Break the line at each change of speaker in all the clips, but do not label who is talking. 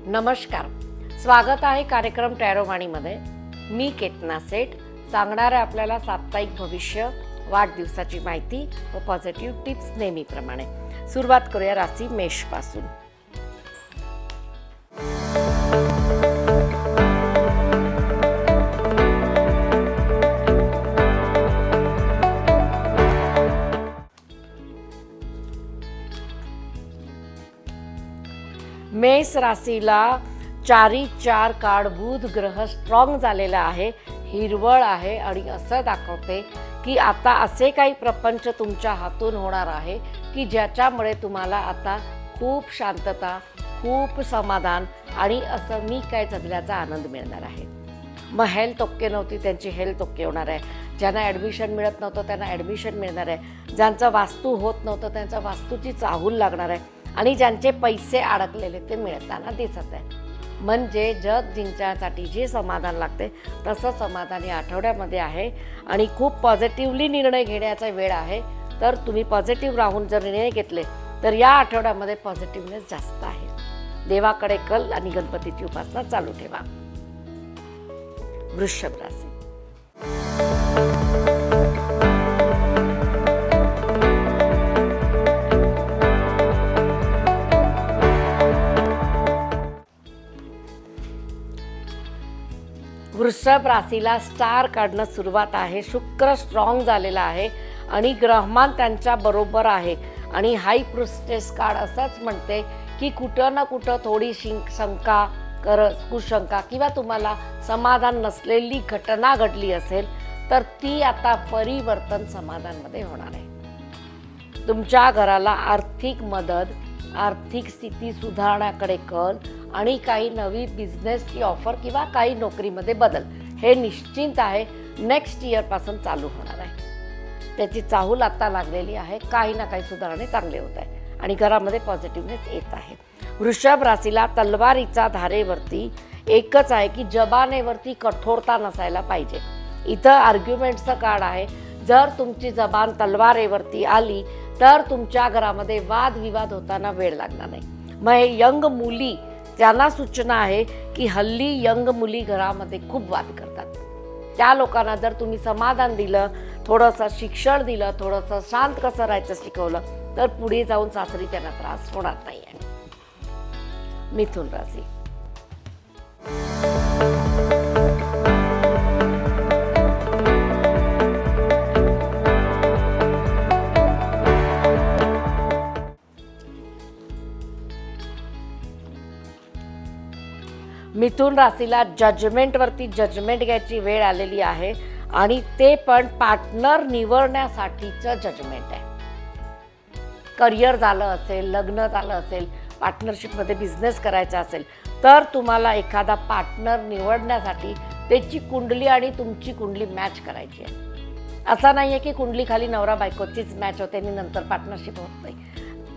नमस्कार, स्वागत आहे कार्यक्रम टॅरोवाणीमध्ये। मी केतना सेठ सांगणार आहे आपल्याला साप्ताहिक भविष्य, वाढदिवसाची माहिती व पॉझिटिव्ह टिप्स नेहमीप्रमाणे। सुरुवात करूया राशी मेष पासून। मेष राशीला 4 कार्ड बुध ग्रह स्ट्रॉंग झालेला आहे, हिरवळ आहे आणि असं दाखवते की आता असे काही प्रपंच तुमच्या हातून होणार आहे की ज्याच्यामुळे तुम्हाला आता खूप शांतता, खूप समाधान आणि असं मी काय जगल्याचा आनंद मिळणार आहे। मग हेल्थ ओके नव्हती त्यांची हेल्थ ओके होणार आहे, ज्यांना ॲडमिशन मिळत नव्हतं त्यांना ॲडमिशन मिळणार आहे, ज्यांचं वास्तू होत नव्हतं त्यांच्या वास्तूची चाहूल लागणार आहे आणि ज्यांचे पैसे अडकलेले ते मिळताना दिसत आहे। म्हणजे जग जिंकण्यासाठी जे समाधान लागते तसं समाधान या आठवड्यामध्ये आहे आणि खूप पॉझिटिव्हली निर्णय घेण्याचा वेळ आहे। तर तुम्ही पॉझिटिव्ह राहून जर निर्णय घेतले तर या आठवड्यामध्ये पॉझिटिव्हनेस जास्त आहे। देवाकडे कल आणि गणपतीची उपासना चालू ठेवा। वृषभ राशी। वृषभ राशीला स्टार काढणं सुरुवात आहे। शुक्र स्ट्रॉंग झालेला आहे आणि ग्रहमान त्यांच्या बरोबर आहे आणि हाय प्रिस्टेस कार्ड असंच म्हणते की कुठं ना कुठं थोडी शंका कुशंका किंवा तुम्हाला समाधान नसलेली घटना घडली असेल तर ती आता परिवर्तन समाधानमध्ये होणार आहे। तुमच्या घराला आर्थिक मदत, आर्थिक स्थिती सुधारण्याकडे कल आणि काही नवी बिझनेसची ऑफर किंवा काही नोकरीमध्ये बदल हे निश्चित आहे, नेक्स्ट इयर पासून चालू होणार आहे। त्याची चाहूल आता लागलेली आहे, काही ना काही सुधारणे चांगले होत आहे आणि घरामध्ये पॉझिटिव्हनेस येत आहे। वृषभ राशीला तलवारीचा धारेवरती एकच आहे की जबानेवरती कठोरता नसायला पाहिजे। इथं आर्ग्युमेंटचं कार्ड आहे, जर तुमची जबान तलवारेवरती आली तर तुमच्या घरामध्ये वादविवाद होताना वेळ लागणार नाही। मग हे यंग मुली त्यांना सूचना आहे की हल्ली यंग मुली घरामध्ये खूप वाद करतात, त्या लोकांना जर तुम्ही समाधान दिलं, थोडंसं शिक्षण दिलं, थोडंसं शांत कसं राहायचं शिकवलं तर पुढे जाऊन सासरी त्यांना त्रास होणार नाही आहे। मिथुन राशी। मिथुन राशीला जजमेंटवरती जजमेंट घ्यायची वेळ आलेली आहे आणि ते पण पार्टनर निवडण्यासाठीचं जजमेंट आहे। करिअर झालं असेल, लग्न झालं असेल, पार्टनरशिपमध्ये बिझनेस करायचा असेल तर तुम्हाला एखादा पार्टनर निवडण्यासाठी त्याची कुंडली आणि तुमची कुंडली मॅच करायची आहे। असं नाही आहे की कुंडली खाली नवरा बायकोचीच मॅच होते आणि नंतर पार्टनरशिप होत नाही।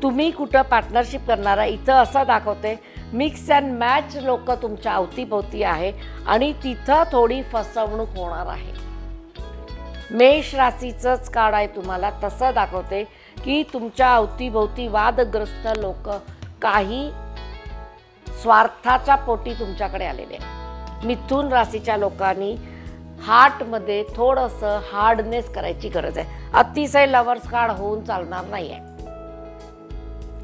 तुम्ही कुठं पार्टनरशिप करणारा इथं असं दाखवते मिक्स अँड मॅच लोक तुमच्या अवतीभोवती आहे आणि तिथं थोडी फसवणूक होणार आहे। मेष राशीचंच कार्ड आहे, तुम्हाला तसं दाखवते की तुमच्या अवतीभोवती वादग्रस्त लोक काही स्वार्थाच्या पोटी तुमच्याकडे आलेले आहे। मिथुन राशीच्या लोकांनी हार्टमध्ये थोडंसं हार्डनेस करायची गरज आहे। अतिशय लवर्स कार्ड होऊन चालणार नाही आहे,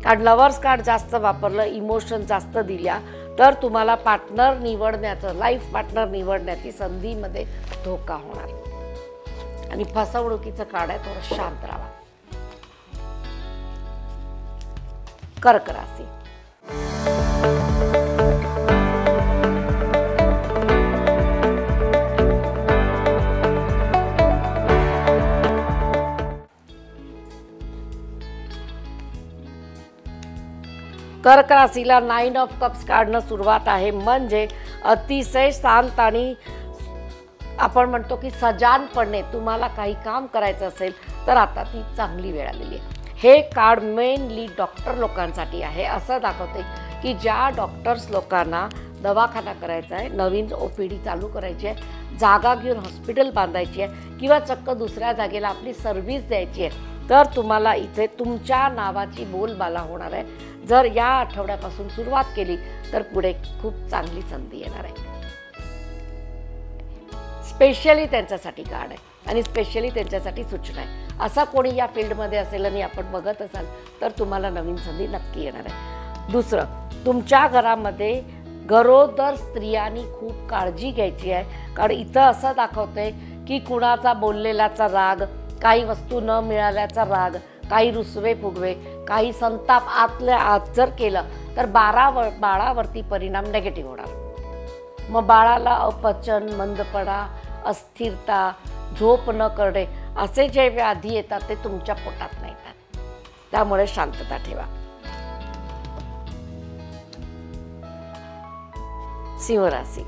कारण लवर्स कार्ड जास्त वापरलं, इमोशन जास्त दिल्या तर तुम्हाला पार्टनर निवडण्याचं, लाईफ पार्टनर निवडण्याची संधीमध्ये धोका होणार आणि फसवणुकीचं कार्ड आहे, थोडं शांत राहा। कर्क राशी। कर्क राशीला 9 ऑफ कप्स काढणं सुरुवात आहे, म्हणजे अतिशय शांत आणि आपण म्हणतो की सजानपणे तुम्हाला काही काम करायचं असेल तर आता ती चांगली वेळ आलेली आहे। हे कार्ड मेनली डॉक्टर लोकांसाठी आहे। असं दाखवते की ज्या डॉक्टर्स लोकांना दवाखाना करायचा आहे, नवीन OPD चालू करायची आहे, जागा घेऊन हॉस्पिटल बांधायची आहे किंवा चक्क दुसऱ्या जागेला आपली सर्व्हिस द्यायची आहे तर तुम्हाला इथे तुमच्या नावाची बोलबाला होणार आहे. जर या आठवड्यापासून सुरुवात केली तर पुढे खूप चांगली संधी येणार आहे. स्पेशली त्यांच्यासाठी कार्ड आहे आणि स्पेशली त्यांच्यासाठी सूचना आहे. असा कोणी या फील्डमध्ये असेल आणि आपण बघत असाल तर तुम्हाला नवीन संधी नक्की येणार आहे. दुसरं, तुमच्या घरामध्ये गरोदर स्त्रियांनी खूप काळजी घ्यायची आहे. कारण इथं असं दाखवतंय की कुणाचा बोललेल्याचा राग, काही वस्तू न मिळाल्याचा राग, काही रुसवे फुगवे, काही संताप आतल्या आत जर केलं तर बाळावरती परिणाम निगेटिव्ह होणार. मग बाळाला अपचन, मंदपणा, अस्थिरता, झोप न करणे असे जे व्याधी येतात ते तुमच्या पोटात नाही येतात. त्यामुळे शांतता ठेवा. सिंह राशी.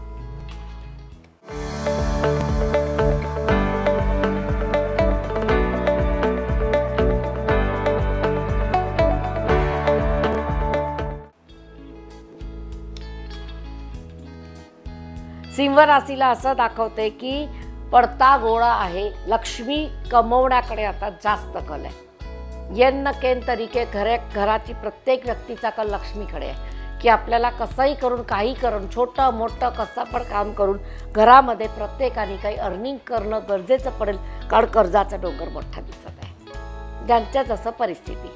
सिंह राशीला असं दाखवते की पडता गोळा आहे. लक्ष्मी कमवण्याकडे आता जास्त कल आहे. येन केन तरीके घराची प्रत्येक व्यक्तीचा कल लक्ष्मीकडे आहे की आपल्याला कसंही करून, काही करून, छोटं मोठं कसं पण काम करून घरामध्ये प्रत्येकाने काही अर्निंग करणं गरजेचं पडेल. कारण कर्जाचा डोंगर मोठा दिसत आहे ज्यांच्या जसं परिस्थिती.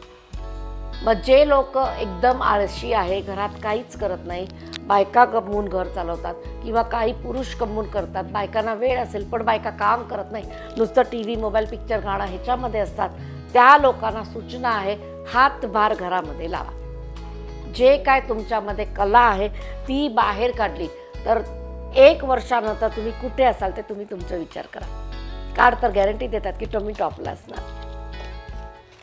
मग जे लोक एकदम आळशी आहे, घरात काहीच करत नाही, बायका कमवून घर चालवतात किंवा काही पुरुष कमवून करतात, बायकांना वेळ असेल पण बायका काम करत नाही, नुसतं TV, मोबाईल, पिक्चर, गाणं ह्याच्यामध्ये असतात, त्या लोकांना सूचना आहे हातभार घरामध्ये लावा. जे काय तुमच्यामध्ये कला आहे ती बाहेर काढली तर 1 वर्षानंतर तुम्ही कुठे असाल ते तुम्ही तुमचा विचार करा. कार्ड तर गॅरंटी देतात की तुम्ही टॉपला असणार.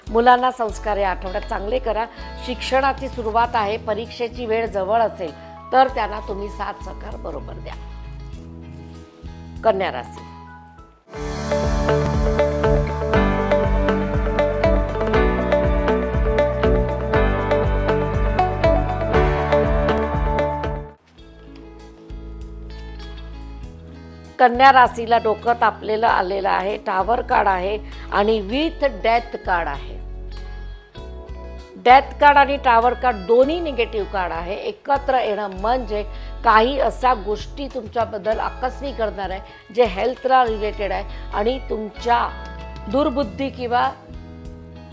मुलांना संस्कार या आठवड्यात चांगले करा. शिक्षणाची सुरुवात आहे, परीक्षेची वेळ जवळ असेल तर त्यांना तुम्ही साथ सहकार बरोबर द्या. कन्या राशी. कन्या राशीला डोकं तापलेलं आलेलं आहे. टावर कार्ड आहे आणि विथ डेथ कार्ड आहे. डेथ कार्ड आणि टावर कार्ड दोन्ही निगेटिव्ह कार्ड आहे. एकत्र येणं म्हणजे काही अशा गोष्टी तुमच्याबद्दल आकस्मिक करणार आहे जे हेल्थला रिलेटेड आहे आणि तुमच्या दुर्बुद्धी किंवा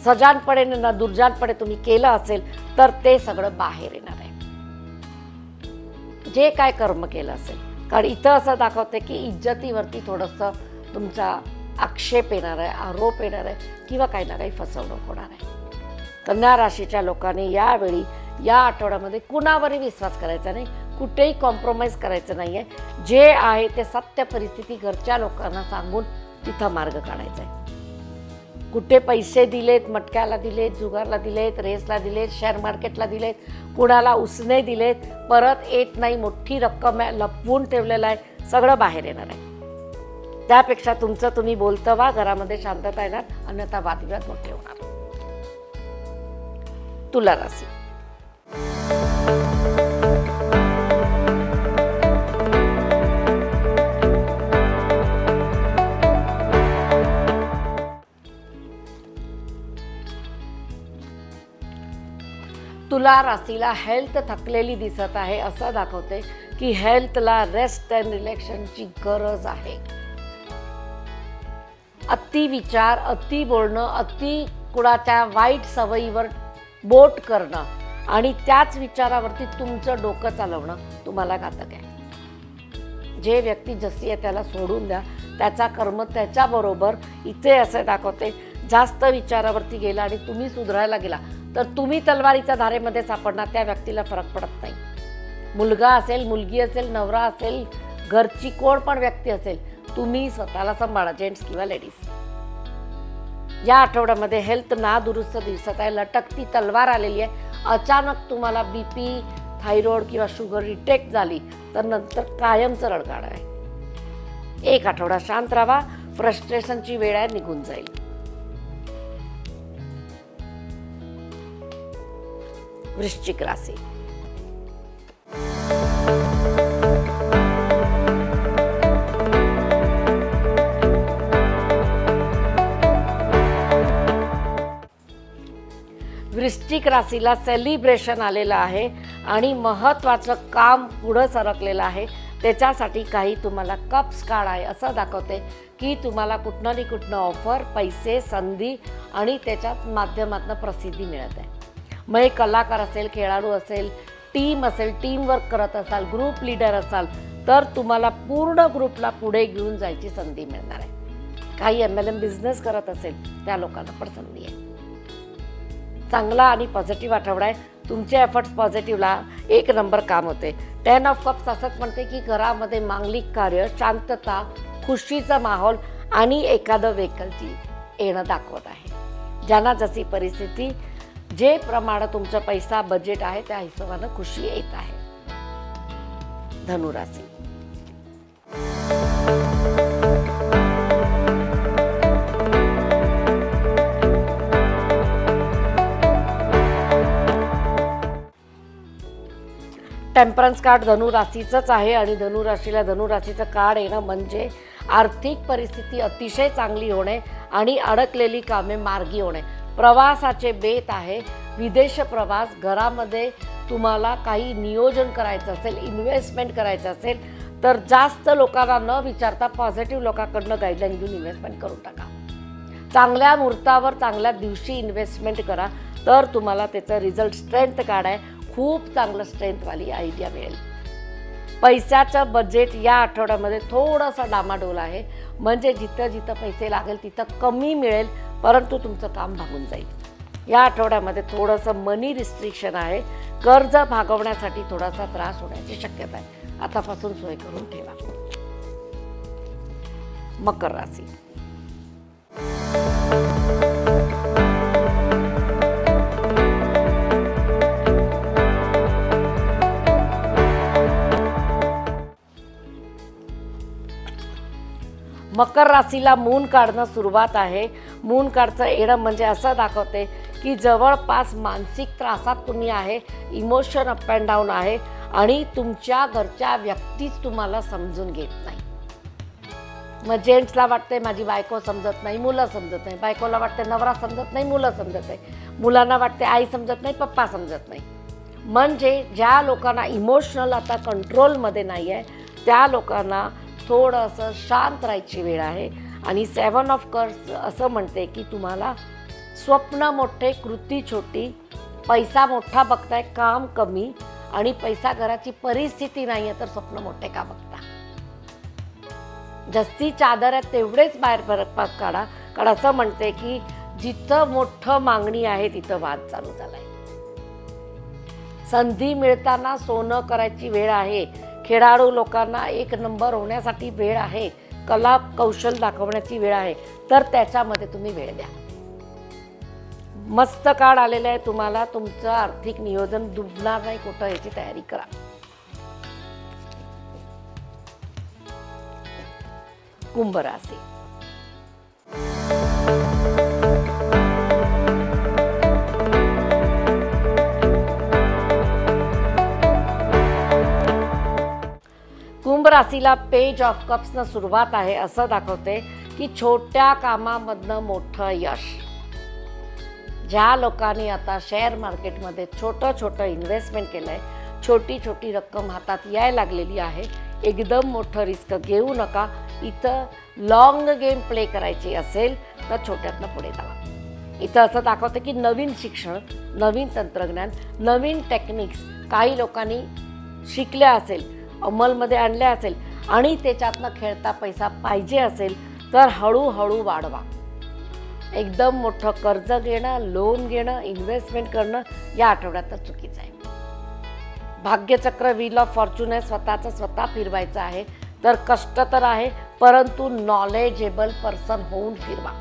सजानपणे ना दुर्जानपणे तुम्ही केलं असेल तर ते सगळं बाहेर येणार आहे. जे काय कर्म केलं असेल. कारण इथं असं दाखवते की इज्जतीवरती थोडंसं तुमचा आक्षेप येणार आहे, आरोप येणार आहे किंवा काही ना काही फसवणूक होणार आहे. कन्या राशीच्या लोकांनी यावेळी या आठवड्यामध्ये कुणावरही विश्वास करायचा नाही, कुठेही कॉम्प्रोमाइज करायचं नाही आहे. जे आहे ते सत्य परिस्थिती घरच्या लोकांना सांगून तिथं मार्ग काढायचा आहे. कुठे पैसे दिलेत, मटक्याला दिलेत, जुगारला दिलेत, रेसला दिलेत, शेअर मार्केटला दिलेत, कुणाला उसने दिलेत, परत येत नाही, मोठी रक्कम आहे, लपवून ठेवलेलं आहे, सगळं बाहेर येणार आहे. त्यापेक्षा तुमचं तुम्ही बोलतं व्हा, घरामध्ये शांतता येणार, अन्यथा वादविवाद मोठे होणार. तुला राशी. तुला राशीला हेल्थ थकलेली दिसत आहे. असं दाखवते की हेल्थला रेस्ट अँड रिलॅक्सेशनची गरज आहे. अति विचार, अति बोलणं, अति कुणाच्या वाईट सवयीवर बोट करणं आणि त्याच विचारावरती तुमचं डोकं चालवणं तुम्हाला घातक आहे. जे व्यक्ती जशी आहे त्याला सोडून द्या, त्याचा कर्म त्याच्याबरोबर. इथे असं दाखवते जास्त विचारावरती गेला आणि तुम्ही सुधारायला गेला तर तुम्ही तलवारीच्या धारेमध्ये सापडणार, त्या व्यक्तीला फरक पडत नाही. मुलगा असेल, मुलगी असेल, नवरा असेल, घरची कोण पण व्यक्ती असेल, तुम्ही स्वतःला सांभाळा, जेंट्स किंवा लेडीज. या आठवड्यामध्ये हेल्थ नादुरुस्त दिसत आहे. लटकती तलवार आलेली आहे. अचानक तुम्हाला BP, थायरॉइड किंवा शुगर डिटेक्ट झाली तर नंतर कायमचं रडगाणं आहे. 1 आठवडा शांत राहा. फ्रस्ट्रेशनची वेळ आहे, निघून जाईल. वृश्चिक राशी. वृश्चिक राशीला सेलिब्रेशन आलेलं आहे आणि महत्त्वाचं काम पुढं सरकलेलं आहे. त्याच्यासाठी काही तुम्हाला कप्स कार्ड आहे असं दाखवते की तुम्हाला कुठनं ना कुठनं ऑफर, पैसे, संधी आणि त्याच्यात माध्यमातून प्रसिद्धी मिळत आहे. मग एक कलाकार असेल, खेळाडू असेल, टीम असेल, टीमवर्क करत असाल, ग्रुप लीडर असाल तर तुम्हाला पूर्ण ग्रुपला पुढे घेऊन जायची संधी मिळणार आहे. काही MLM बिझनेस करत असेल त्या लोकांना पण संधी आहे. चांगला आणि पॉझिटिव्ह आठवडा आहे. तुमचे एफर्ट्स पॉझिटिव्हला एक नंबर काम होते. 10 ऑफ कप्स असंच म्हणते की घरामध्ये मांगलिक कार्य, शांतता, खुशीचा माहोल आणि एखादं व्हेकलची येणं दाखवत आहे. ज्यांना जशी परिस्थिती, जे प्रमाणे तुमचा पैसा बजेट आहे त्या हिशोबानं खुशी येत आहे. धनुराशी. टेम्परन्स कार्ड धनुराशीचंच आहे आणि धनुराशीला धनुराशीचं कार्ड येणं म्हणजे आर्थिक परिस्थिती अतिशय चांगली होणे आणि अडकलेली कामे मार्गी होणे. प्रवासाचे बेत आहे. विदेश प्रवास, घरामध्ये तुम्हाला काही नियोजन करायचं असेल, इन्व्हेस्टमेंट करायचं असेल तर जास्त लोकांना न विचारता पॉझिटिव्ह लोकांकडनं गाईडलाईन घेऊन इन्व्हेस्टमेंट करून टाका. चांगल्या मुहूर्तावर, चांगल्या दिवशी इन्व्हेस्टमेंट करा तर तुम्हाला त्याचं रिझल्ट. स्ट्रेंथ कार्ड आहे. खूप चांगलं स्ट्रेंथवाली आयडिया मिळेल. पैशाचं बजेट या आठवड्यामध्ये थोडंसं डामाडोल आहे. म्हणजे जिथं जिथं पैसे लागेल तिथं कमी मिळेल परंतु तुमचं काम भागून जाईल. या आठवड्यामध्ये थोडंसं मनी रिस्ट्रिक्शन आहे. कर्ज भागवण्यासाठी थोडासा त्रास होण्याची शक्यता आहे. आतापासून सोय करून ठेवा. मकर राशी. मकर राशीला मून कार्डनं सुरुवात आहे. मून कार्डचं येणं म्हणजे असं दाखवते की जवळपास मानसिक त्रासात तुम्ही आहे. इमोशन अप अँड डाऊन आहे आणि तुमच्या घरच्या व्यक्तीच तुम्हाला समजून घेत नाही. मग जेंट्सला वाटते माझी बायको समजत नाही, मुलं समजत नाही. बायकोला वाटते नवरा समजत नाही, मुलं समजत नाही. मुलांना वाटते आई समजत नाही, पप्पा समजत नाही. म्हणजे ज्या लोकांना इमोशनल आता कंट्रोलमध्ये नाही आहे त्या लोकांना थोडंसं शांत राहायची वेळ आहे. आणि 7 ऑफ कप्स असं म्हणते की तुम्हाला स्वप्न मोठे, कृती छोटी. पैसा मोठा बघताय, काम कमी आणि पैसा घराची परिस्थिती नाही आहे तर स्वप्न मोठे का बघता. जस्ती चादर आहे तेवढेच बाहेर फरक काढा. कारण असं म्हणते की जिथं मोठं मागणी आहे तिथं वाद चालू झालाय. संधी मिळताना सोनं करायची वेळ आहे. खेळाडू लोकांना एक नंबर होण्यासाठी वेळ आहे. कला कौशल दाखवण्याची वेळ आहे तर त्याच्यामध्ये तुम्ही वेळ द्या. मस्त कार्ड आलेलं आहे तुम्हाला. तुमचं आर्थिक नियोजन डुबणार नाही कुठं याची तयारी करा. कुंभ राशी. कुंभ राशीला पेज ऑफ कप्सनं सुरुवात आहे. असं दाखवते की छोट्या कामामधनं मोठं यश. ज्या लोकांनी आता शेअर मार्केटमध्ये छोटं छोटं इन्व्हेस्टमेंट केलं आहे, छोटी छोटी रक्कम हातात यायला लागलेली आहे, एकदम मोठं रिस्क घेऊ नका. इथं लॉंग गेम प्ले करायची असेल तर छोट्यातनं पुढे जावा. इथं असं दाखवतं की नवीन शिक्षण, नवीन तंत्रज्ञान, नवीन टेक्निक्स काही लोकांनी शिकल्या असेल, अंमलमध्ये आणल्या असेल आणि त्याच्यातनं खेळता पैसा पाहिजे असेल तर हळूहळू वाढवा. एकदम मोठं कर्ज घेणं, लोन घेणं, इन्व्हेस्टमेंट करणं या आठवड्यात तर चुकीचं आहे. भाग्यचक्र व्हील ऑफ फॉर्च्यून आहे. स्वतःचं स्वतः फिरवायचं आहे तर कष्ट तर आहे परंतु नॉलेजेबल पर्सन होऊन फिरवा.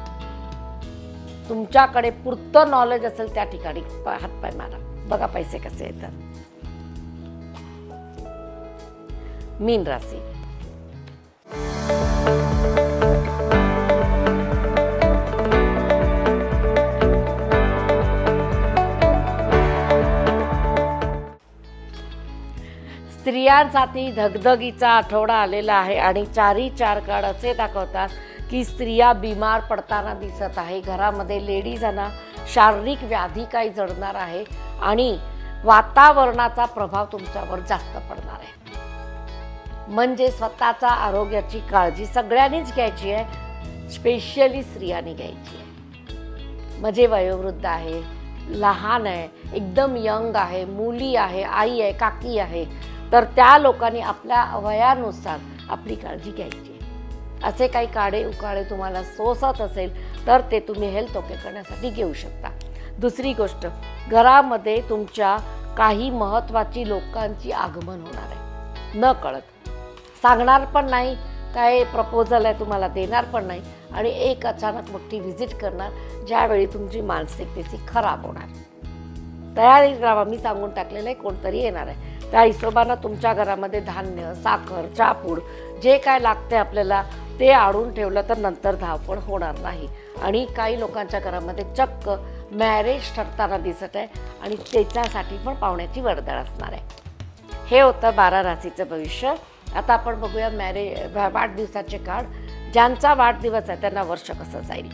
तुमच्याकडे पुरतं नॉलेज असेल त्या ठिकाणी हातपाय मारा. बघा पैसे कसे येतात. मीन राशी. स्त्रियांसाठी धगधगीचा आठवडा आलेला आहे आणि 4 कार्ड असे दाखवतात की स्त्रिया बिमार पडताना दिसत आहे. घरामध्ये लेडीजांना शारीरिक व्याधी काही जडणार आहे आणि वातावरणाचा प्रभाव तुमच्यावर जास्त पडणार आहे. म्हणजे स्वतःच्या आरोग्याची काळजी सगळ्यांनीच घ्यायची आहे, स्पेशली स्त्रियांनी घ्यायची आहे. म्हणजे वयोवृद्ध आहे, लहान आहे, एकदम यंग आहे, मुली आहे, आई आहे, काकी आहे, तर त्या लोकांनी आपल्या वयानुसार आपली काळजी घ्यायची आहे. असे काही काढे उकाळे तुम्हाला सोसत असेल तर ते तुम्ही हेल्थ ओके करण्यासाठी घेऊ शकता. दुसरी गोष्ट, घरामध्ये तुमच्या काही महत्त्वाची लोकांची आगमन होणार आहे. न कळत सांगणार पण नाही, काय प्रपोजल आहे तुम्हाला देणार पण नाही आणि एक अचानक मोठी व्हिजिट करणार, ज्यावेळी तुमची मानसिकतेची खराब होणार. तयारी राहा, मी सांगून टाकलेलं आहे, कोणतरी येणार आहे. त्या हिशोबानं तुमच्या घरामध्ये धान्य, साखर, चहापूड जे काय लागते आपल्याला ते आणून ठेवलं तर नंतर धावपळ होणार नाही. आणि काही लोकांच्या घरामध्ये चक्क मॅरेज ठरताना दिसत आहे आणि त्याच्यासाठी पण पाहुण्याची वर्दळ असणार आहे. हे होतं 12 राशीचं भविष्य. आता आपण बघूया वाढदिवसाचे कार्ड. ज्यांचा वाढदिवस आहे त्यांना वर्ष कसं जाईल.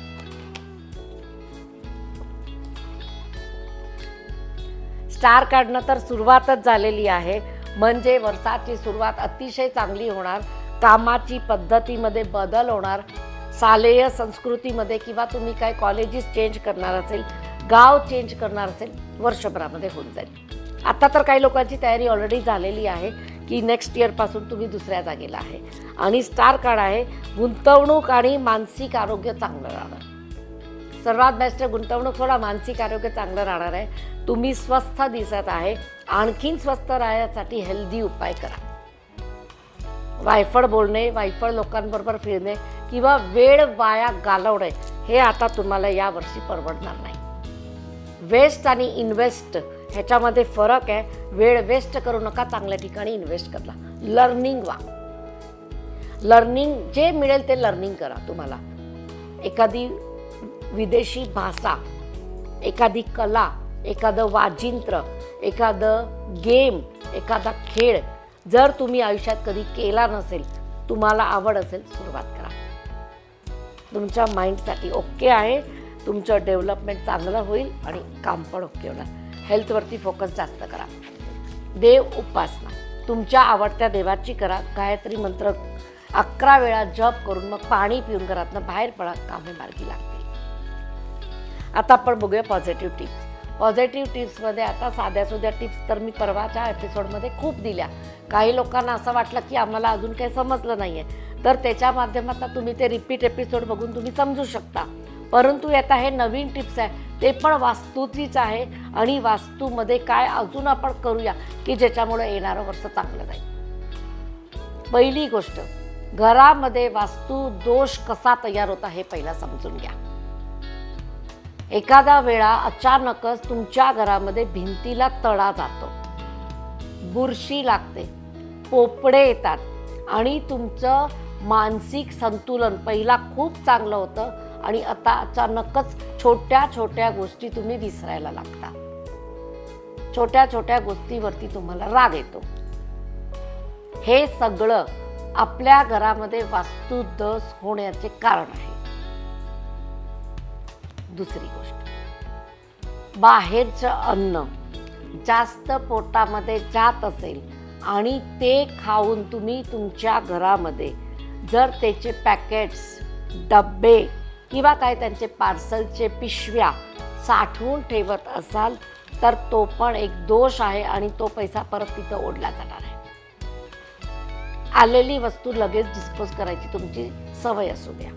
स्टार कार्डनं तर सुरुवातच झालेली आहे, म्हणजे वर्षाची सुरुवात अतिशय चांगली होणार. कामाची पद्धतीमध्ये बदल होणार, शालेय संस्कृतीमध्ये किंवा तुम्ही काय कॉलेजेस चेंज करणार असेल, गाव चेंज करणार असेल, वर्षभरामध्ये होऊन जाईल. आता तर काही लोकांची तयारी ऑलरेडी झालेली आहे की नेक्स्ट इयरपासून तुम्ही दुसऱ्या जागेला आहे. आणि स्टार कार्ड आहे गुंतवणूक आणि मानसिक आरोग्य चांगलं राहणार. सर्वात बेस्ट गुंतवणूक, थोडा मानसिक आरोग्य चांगलं राहणार आहे. तुम्ही स्वस्थ दिसत आहे. आणखीन स्वस्थ राहण्यासाठी हेल्दी उपाय करा. वायफळ बोलणे, वायफळ लोकांबरोबर फिरणे किंवा वेळ वाया घालवणे हे आता तुम्हाला यावर्षी परवडणार नाही. वेस्ट आणि इन्व्हेस्ट ह्याच्यामध्ये फरक आहे. वेळ वेस्ट करू नका, चांगल्या ठिकाणी इन्व्हेस्ट करा. लर्निंग लर्निंग जे मिळेल ते लर्निंग करा. तुम्हाला एखादी विदेशी भाषा, एखादी कला, एखादं वाजिंत्र, एखादं गेम, एखादा खेळ जर तुम्ही आयुष्यात कधी केला नसेल, तुम्हाला आवड असेल, सुरुवात करा. तुमच्या माइंडसाठी ओके आहे. तुमचं डेव्हलपमेंट चांगलं होईल आणि काम पण ओके होणार. हेल्थवरती फोकस जास्त करा. देव उपासना तुमच्या आवडत्या देवाची करा. गायत्री मंत्र 11 वेळा जप करून मग पाणी पिऊन घरातनं बाहेर पडा, कामे मार्गी लागतील. आता आपण बघूया पॉझिटिव्ह टिप्स. पॉझिटिव्ह टिप्समध्ये आता साध्यासुध्या टिप्स तर मी परवाच्या एपिसोडमध्ये खूप दिल्या. काही लोकांना असं वाटलं की आम्हाला अजून काही समजलं नाही आहे, तर त्याच्या माध्यमातून तुम्ही ते रिपीट एपिसोड बघून तुम्ही समजू शकता. परंतु आता हे नवीन टिप्स आहे, ते पण वास्तूचीच आहे आणि वास्तूमध्ये काय अजून आपण करूया की ज्याच्यामुळे येणारं वर्ष चांगलं जाईल. पहिली गोष्ट, घरामध्ये वास्तू दोष कसा तयार होता हे पहिला समजून घ्या. एखादा वेळा अचानकच तुमच्या घरामध्ये भिंतीला तडा जातो, बुरशी लागते, पोपडे येतात आणि तुमचं मानसिक संतुलन पहिला खूप चांगलं होतं आणि आता अचानकच छोट्या छोट्या गोष्टी तुम्ही विसरायला लागता. छोट्या छोट्या गोष्टीवरती तुम्हाला राग येतो. हे सगळं आपल्या घरामध्ये वास्तुदोष होण्याचे कारण आहे. दुसरी गोष्ट, बाहेरचं अन्न जास्त पोटामध्ये जात असेल आणि ते खाऊन तुम्ही तुमच्या घरामध्ये जर त्याचे पॅकेट्स, डब्बे किंवा काय त्यांचे पार्सलचे पिशव्या साठवून ठेवत असाल तर तो पण एक दोष आहे आणि तो पैसा परत तिथं ओढला जाणार आहे. आलेली वस्तू लगेच डिस्पोज करायची तुमची सवय असू द्या.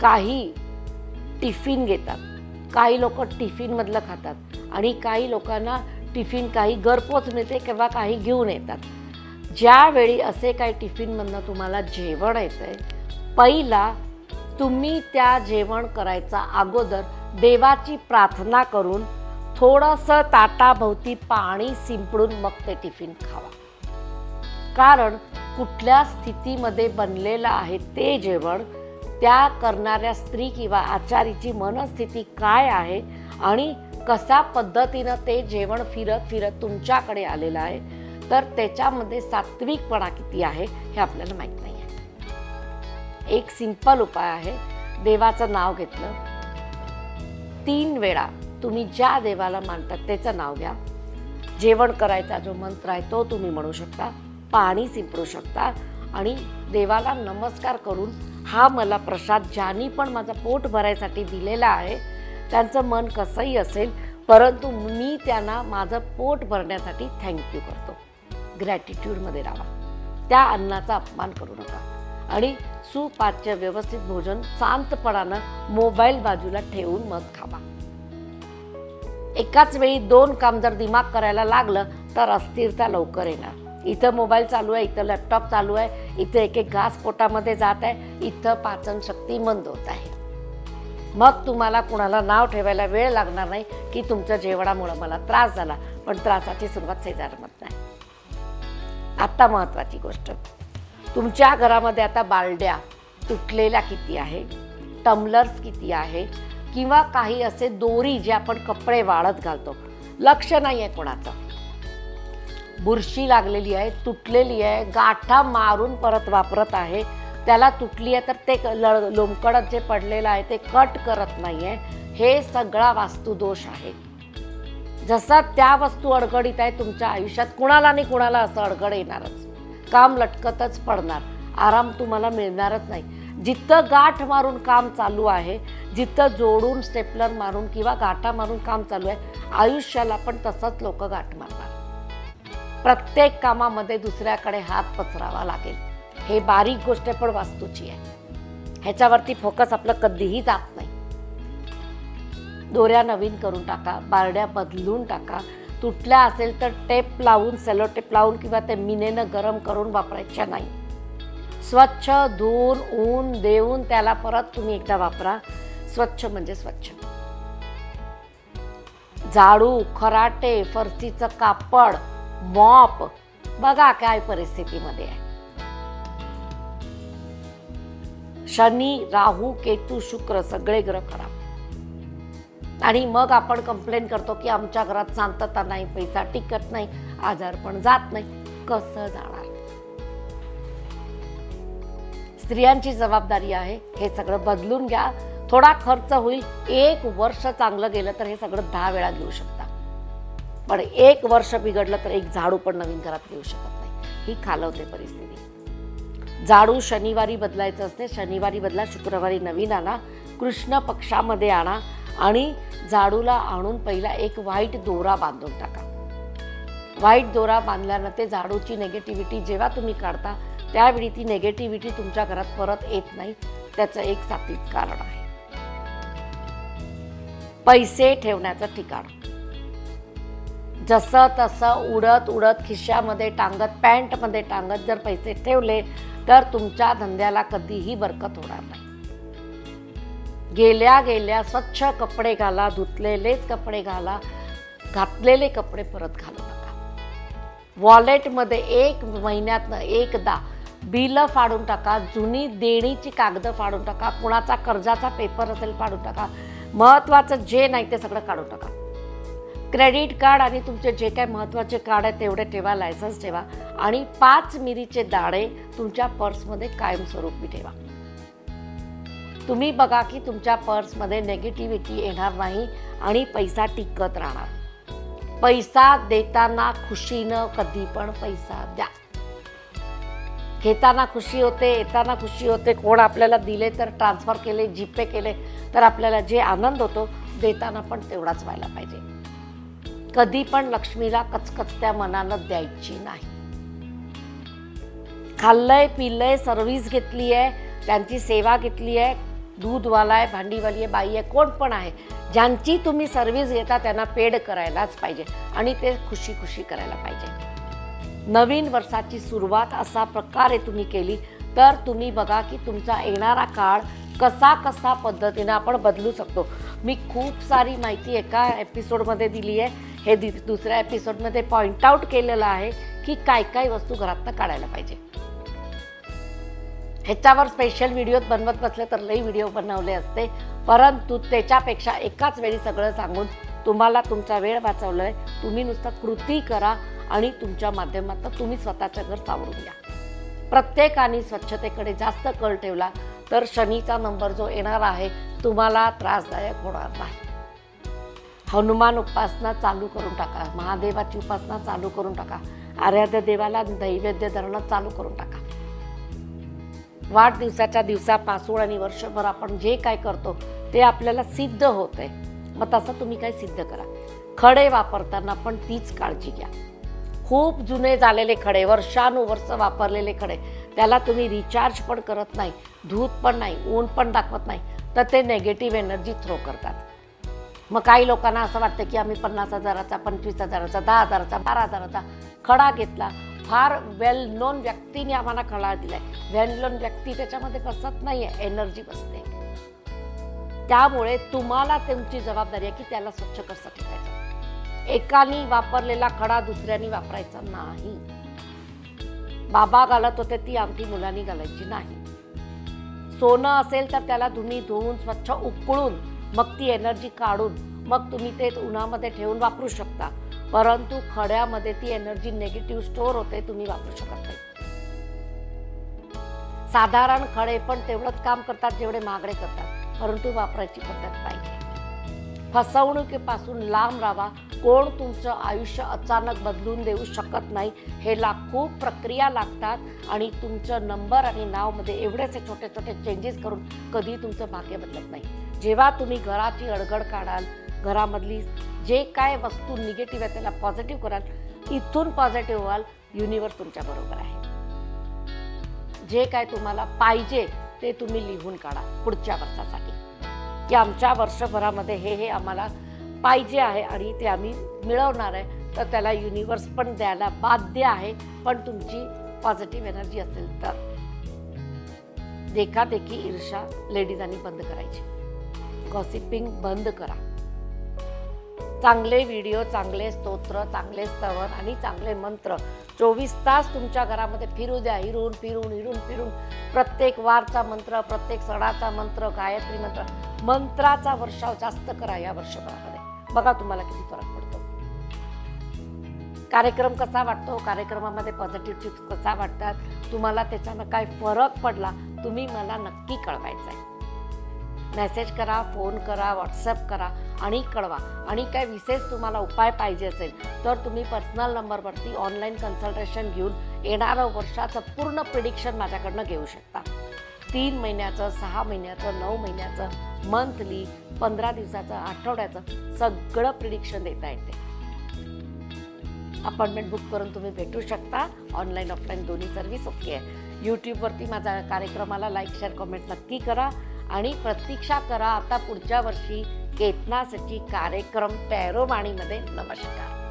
काही टिफिन घेतात, काही लोक टिफिनमधलं खातात आणि काही लोकांना टिफिन काही घरपोच मिळते किंवा काही घेऊन येतात. ज्यावेळी असे काही टिफिनमधनं तुम्हाला जेवण येतंय, पहिला तुम्ही त्या जेवण करायचा अगोदर देवाची प्रार्थना करून थोडंसं ताटाभोवती पाणी शिंपडून मग ते टिफिन खावा. कारण कुठल्या स्थितीमध्ये बनलेलं आहे ते जेवण, त्या करणाऱ्या स्त्री किंवा आचारीची मनस्थिती काय आहे आणि कशा पद्धतीनं ते जेवण फिरत फिरत तुमच्याकडे आलेलं आहे, तर त्याच्यामध्ये सात्विकपणा किती आहे हे आपल्याला माहीत नाही आहे. एक सिंपल उपाय आहे. देवाचं नाव घेतलं, 3 वेळा तुम्ही ज्या देवाला मानतात त्याचं नाव घ्या. जेवण करायचा जो मंत्र आहे तो तुम्ही म्हणू शकता, पाणी शिंपडू शकता आणि देवाला नमस्कार करून हा मला प्रसाद ज्यांनी पण माझं पोट भरायसाठी दिलेला आहे त्यांचं मन कसंही असेल, परंतु मी त्यांना माझं पोट भरण्यासाठी थँक्यू करतो. ग्रॅटिट्यूडमध्ये राहा. त्या अन्नाचा अपमान करू नका आणि सुपाच्य व्यवस्थित भोजन शांतपणानं मोबाईल बाजूला ठेवून मग खावा. एकाच वेळी 2 काम जर दिमाग करायला लागलं तर अस्थिरता लवकर येणार. इथं मोबाईल चालू आहे, इथं लॅपटॉप चालू आहे, इथं एक एक घास पोटामध्ये जात आहे, इथं पाचन शक्ती मंद होत आहे. मग तुम्हाला कुणाला नाव ठेवायला वेळ लागणार नाही की तुमच्या जेवणामुळं मला त्रास झाला, पण त्रासाची सुरुवात शेजारमत नाही. आता महत्त्वाची गोष्ट, तुमच्या घरामध्ये आता बालड्या तुटलेल्या किती आहे, टम्लर्स किती आहे, किंवा काही असे दोरी जे आपण कपडे वाळत घालतो, लक्ष नाही आहे कोणाचं, बुरशी लागलेली आहे, तुटलेली आहे, गाठा मारून परत वापरत आहे, त्याला तुटली आहे तर ते लोंबकळत जे पडलेलं आहे ते कट करत नाही आहे, हे सगळा वास्तुदोष आहे. जसा त्या वस्तू अडगडीत आहे तुमच्या आयुष्यात, कुणाला नाही कुणाला असं अडगड येणारच. काम लटकतच पडणार, आराम तुम्हाला मिळणारच नाही. जिथं गाठ मारून काम चालू आहे, जिथं जोडून स्टेपलर मारून किंवा गाठा मारून काम चालू आहे, आयुष्याला पण तसंच लोक गाठ मारणार. प्रत्येक कामामध्ये दुसऱ्याकडे हात पसरावा लागेल. हे बारीक गोष्ट पण वास्तूची आहे, ह्याच्यावरती फोकस आपलं कधीही जात नाही. दोऱ्या नवीन करून टाका, बारड्या बदलून टाका. तुटल्या असेल तर टेप लावून, सेलो टेप लावून किंवा ते मिनेनं गरम करून वापरायच्या नाही. स्वच्छ धुवून ऊन देऊन त्याला परत तुम्ही एकदा वापरा. स्वच्छ म्हणजे स्वच्छ. झाडू, खराटे, फरशीचं कापड, मॉप, बघा काय परिस्थितीमध्ये आहे. शनी, राहू, केतू, शुक्र सगळे ग्रह खराब. आणि मग आपण कंप्लेन करतो की आमच्या घरात शांतता नाही, पैसा टिकत नाही, आजार पण जात नाही. कसं जाणार? स्त्रियांची जबाबदारी आहे हे सगळं बदलून घ्या. थोडा खर्च होईल, 1 वर्ष चांगलं गेलं तर हे सगळं 10 वेळा घेऊ शकता, पण 1 वर्ष बिघडलं तर एक झाडू पण नवीन घरात घेऊ शकत नाही. ही खालवते परिस्थिती. झाडू शनिवारी बदलायचं असते, शनिवारी बदला, शुक्रवारी नवीन आणा, कृष्ण पक्षामध्ये आणा आणि झाडूला आणून पहिला एक व्हाईट दोरा बांधून टाका. व्हाईट दोरा बांधल्यानं ते झाडूची नेगेटिव्हिटी जेव्हा तुम्ही काढता त्यावेळी ती नेगेटिव्हिटी तुमच्या घरात परत येत नाही. त्याचं एक सात्विक कारण आहे. पैसे ठेवण्याचं ठिकाण, जसं तसं उडत उडत खिशामध्ये टांगत, पॅन्टमध्ये टांगत जर पैसे ठेवले तर तुमच्या धंद्याला कधीही बरकत होणार नाही. गेल्या गेल्या स्वच्छ कपडे घाला, धुतलेलेच कपडे घाला, घातलेले कपडे परत घालू नका. वॉलेटमध्ये 1 महिन्यातनं एकदा बिल फाडून टाका, जुनी देणीची कागदं फाडून टाका, कुणाचा कर्जाचा पेपर असेल फाडून टाका, महत्त्वाचं जे नाही ते सगळं काढून टाका. क्रेडिट कार्ड आणि तुमचे जे काय महत्त्वाचे कार्ड आहे तेवढे ठेवा, लायसन्स ठेवा आणि 5 मिरीचे दाणे तुमच्या पर्समध्ये कायमस्वरूपी ठेवा. तुम्ही बघा की तुमच्या पर्समध्ये नेगेटिव्हिटी येणार नाही आणि पैसा टिकत राहणार. पैसा देताना खुशीनं कधी पण पैसा द्या. घेताना खुशी होते, येताना खुशी होते. कोण आपल्याला दिले तर ट्रान्सफर केले, जीपे केले तर आपल्याला जे आनंद होतो देताना पण तेवढाच व्हायला पाहिजे. कधी पण लक्ष्मीला कचकचत्या मनानं द्यायची नाही. खाल्लंय, पिल्लंय, सर्व्हिस घेतली आहे, त्यांची सेवा घेतली आहे, दूधवाला आहे, भांडीवाली आहे, बाई आहे, कोण पण आहे, ज्यांची तुम्ही सर्व्हिस घेता त्यांना पेड करायलाच पाहिजे आणि ते खुशी खुशी करायला पाहिजे. नवीन वर्षाची सुरुवात असा प्रकारे तुम्ही केली तर तुम्ही बघा की तुमचा येणारा काळ कसा कसा पद्धतीने आपण बदलू शकतो. मी खूप सारी माहिती एका एपिसोडमध्ये दिली आहे. हे दुसऱ्या एपिसोडमध्ये पॉइंट आउट केलेलं आहे की काय काय वस्तू घरातनं काढायला पाहिजे. ह्याच्यावर स्पेशल व्हिडिओ बनवत बसले तर लई व्हिडिओ बनवले असते, परंतु त्याच्यापेक्षा एकाच वेळी सगळं सांगून तुम्हाला तुमचा वेळ वाचवला आहे. तुम्ही नुसतं कृती करा आणि तुमच्या माध्यमातून तुम्ही स्वतःचं घर सावरून घ्या. प्रत्येकाने स्वच्छतेकडे जास्त कल ठेवला तर शनीचा नंबर जो येणार आहे तुम्हाला त्रासदायक होणार नाही. हनुमान उपासना चालू करून टाका, महादेवाची उपासना चालू करून टाका, आराध्य देवाला नैवेद्य धरणं चालू करून टाका. वाढदिवसाच्या दिवसापासून आणि वर्षभर आपण जे काय करतो ते आपल्याला सिद्ध होतंय. मग तसं तुम्ही काय सिद्ध करा. खडे वापरताना पण तीच काळजी घ्या. खूप जुने झालेले खडे, वर्षानुवर्ष वापरलेले खडे, त्याला तुम्ही रिचार्ज पण करत नाही, धूत पण नाही, ऊन पण दाखवत नाही, तर ते नेगेटिव्ह एनर्जी थ्रो करतात. मग काही लोकांना असं वाटतं की आम्ही 50,000चा, 25,000चा, 10,000चा, 12,000चा खडा घेतला. फार वेल नोन व्यक्तीने आम्हाला खडा दिलाय. वेल नोन व्यक्ती त्याच्यामध्ये बसत नाही आहे, एनर्जी बसते. त्यामुळे तुम्हाला तुमची जबाबदारी आहे की त्याला स्वच्छ कसं ठेवायचं. एकाने वापरलेला खडा दुसऱ्याने वापरायचा नाही. बाबा घालत होते ती अंगठी मुलांनी घालायची नाही. सोनं असेल तर त्याला धुवून स्वच्छ उकळून मग ती एनर्जी काढून मग तुम्ही ते उन्हामध्ये ठेवून वापरू शकता. परंतु खड्यामध्ये ती एनर्जी निगेटिव्ह स्टोअर होते, तुम्ही वापरू शकत नाही. साधारण खडे पण तेवढंच काम करतात जेवढे महागडे करतात, परंतु वापरायची पद्धत पाहिजे. फसवणुकीपासून लांब राहा. कोण तुमचं आयुष्य अचानक बदलून देऊ शकत नाही. हे खूप प्रक्रिया लागतात आणि तुमचं नंबर आणि नावमध्ये एवढेसे छोटे छोटे चेंजेस करून कधी तुमचं भाग्य बदलत नाही. जेव्हा तुम्ही घराची अडगड काढाल, घरामधली जे काय वस्तू निगेटिव्ह आहे त्याला पॉझिटिव्ह कराल, इथून पॉझिटिव्ह व्हाल, युनिवर्स तुमच्या बरोबर आहे. जे काय तुम्हाला पाहिजे ते तुम्ही लिहून काढा पुढच्या वर्षासाठी, की आमच्या वर्षभरामध्ये हे आम्हाला पाहिजे आहे आणि ते आम्ही मिळवणार आहे. तर त्याला युनिवर्स पण द्यायला बाध्य आहे. पण तुमची पॉझिटिव्ह एनर्जी असेल तर. देखादेखी, ईर्षा लेडीजांनी बंद करायची. गॉसिपिंग बंद करा. चांगले व्हिडिओ, चांगले स्तोत्र, चांगले स्तवन आणि चांगले मंत्र 24 तास तुमच्या घरामध्ये फिरू द्या. हिरून फिरून प्रत्येक वारचा मंत्र, प्रत्येक सणाचा मंत्र, गायत्री मंत्र, मंत्राचा वर्षाव जास्त करा या वर्षभरामध्ये. बघा तुम्हाला किती फरक पडतो. कार्यक्रम कसा वाटतो, कार्यक्रमामध्ये पॉझिटिव्ह टिप्स कसा वाटतात, तुम्हाला त्याच्यानं काय फरक पडला, तुम्ही मला नक्की कळवायचं आहे. मेसेज करा, फोन करा, व्हॉट्सअप करा आणि कळवा. आणि काय विशेष तुम्हाला उपाय पाहिजे असेल तर तुम्ही पर्सनल नंबरवरती ऑनलाईन कन्सल्टेशन घेऊन येणारं वर्षाचं पूर्ण प्रिडिक्शन माझ्याकडनं घेऊ शकता. 3 महिन्याचं, 6 महिन्याचं, 9 महिन्याचं, मंथली, 15 दिवसाचं, आठवड्याचं सगळं प्रिडिक्शन देता येते. अपॉइंटमेंट बुक करून तुम्ही भेटू शकता. ऑनलाईन ऑफलाईन दोन्ही सर्व्हिस ओके आहे. यूट्यूबवरती माझ्या कार्यक्रमाला लाईक, शेअर, कमेंट नक्की करा आणि प्रतीक्षा करा आता पुढच्या वर्षी केतनासाठी कार्यक्रम टॅरोमाणीमध्ये. नमस्कार.